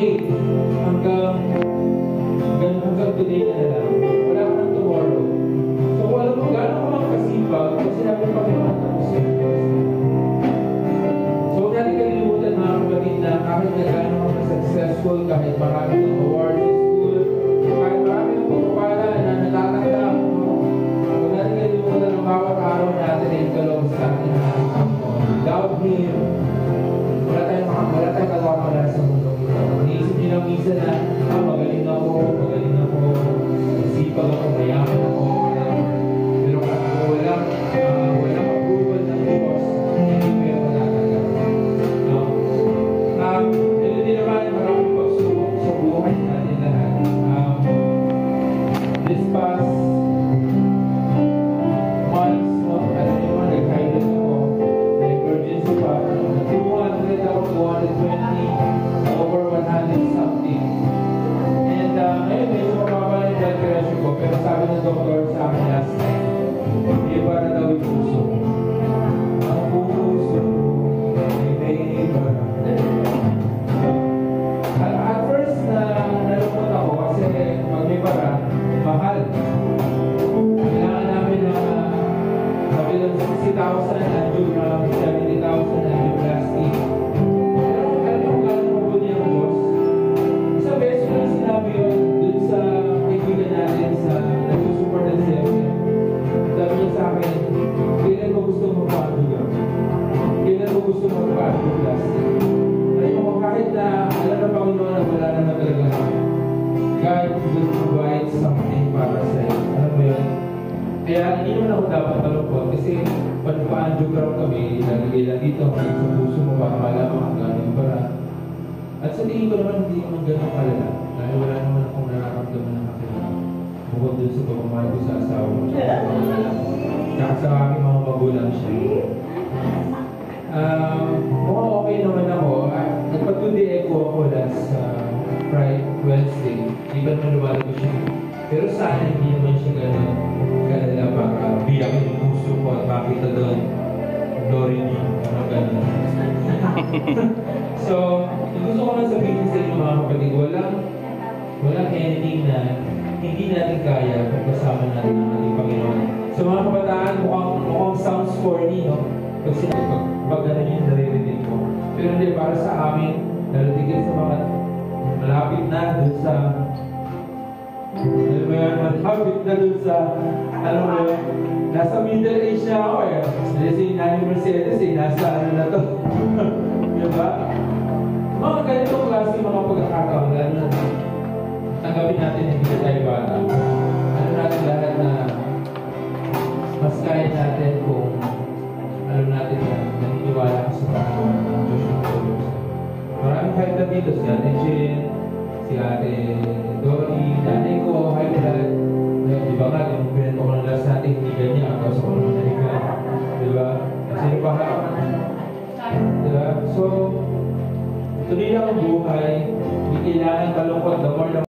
today, hanggang today na lang. Wala ka ng tomorrow. So alam mo, gano'n ka magkasipag kung sinabi pa kayo ang tapos yun. So huwag natin kalilimutan mga kapatid na kahit na gano'n ka successful, kahit marami ng awards sa school, kahit marami ng pagpapala na natatanggap, huwag natin kalilimutan ng bawat araw natin ay kalong sa atin na without Him, wala tayong kalawakan sa mundo ito. Iniisip niyo lang minsan na, magaling ako, sipag ako, mayaman ako. Pero kung walang approval ng Diyos, hindi mo yung matatanggap. No? Ito din naman, maraming pagsubok sa buhay natin lahat. This past months, nag-highlight ako, na-emergency pa, nag-200 ako, 220, over 100 something. And ngayon, medyo mababa yung blood pressure ko, pero sabi ng doktor sa akin last night, hindi ba na daw yung puso? Ang puso, may iba. At first, nalungkot ako kasi pag may bara, mahal. Kailangan namin na sabi lang 60,000 angiogram, 70,000 angioplasty. Pero alam mo gano'n mabuti ang Diyos? Isang beses ko lang sinabi yun dun sa kaibigan natin sa nagsusupport ng CFM. Sabi niya sa akin, kailan mo gusto magpa-angiogram? Kailan mo gusto magpa-angioplasty? Alam mo, kahit na alam na Panginoon na wala naman talaga namin, God will provide something para sa'yo. Alam mo yun? Kaya hindi naman ako dapat malungkot kasi pag pa-angiogram kami, nalagay lang dito hanggang sa puso mo para malaman ang gano'ng bara. At sa tingin ko naman, hindi naman gano'ng kalala. Dahil wala naman akong nararamdaman ng kakilala. Bukod dun sa pagmamahal ko sa asawa ko. Saka sa aking mga magulang siya. Mukhang okay naman ako. Nagpatuloy echo ako last Friday, Wednesday. Hindi ba naman lumalabas siya? Pero sana hindi naman siya gano'n kalala para biyakin yung puso ko at makita doon glory niyo. Ano gano'n. So, gusto ko lang sabihin sa inyo mga kapatid, walang anything na hindi natin kaya kung kasama natin ang ating Panginoon. Sa mga kabataan, mukhang sounds corny, no? Kasi pag gano'n yung naririnig ko. Pero hindi, para sa amin, nalatigil sa mga malapit na dun sa malapit na dun sa nasa middle age na ako eh. Si Nanay Mercedes nasa na to. Diba? Mga ganitong klase mga pagkakataon, lalo na tanggapin natin na hindi tayo bata. Ano natin lahat na mas kaya natin kung alam natin na naniniwala ka sa Panginoon ng Diyos yung tulong. Maraming kahit na dito, si Ate Jen, si Ate Dory, nanay ko, hi lahat. Di ba nga, yung pinento ko ng last natin, hindi ganyan, tapos ako naman naliga. Di ba? Kasi yung baharap. Di ba? So, tuloy lang ang buhay, hindi kailangan kalungkot, the more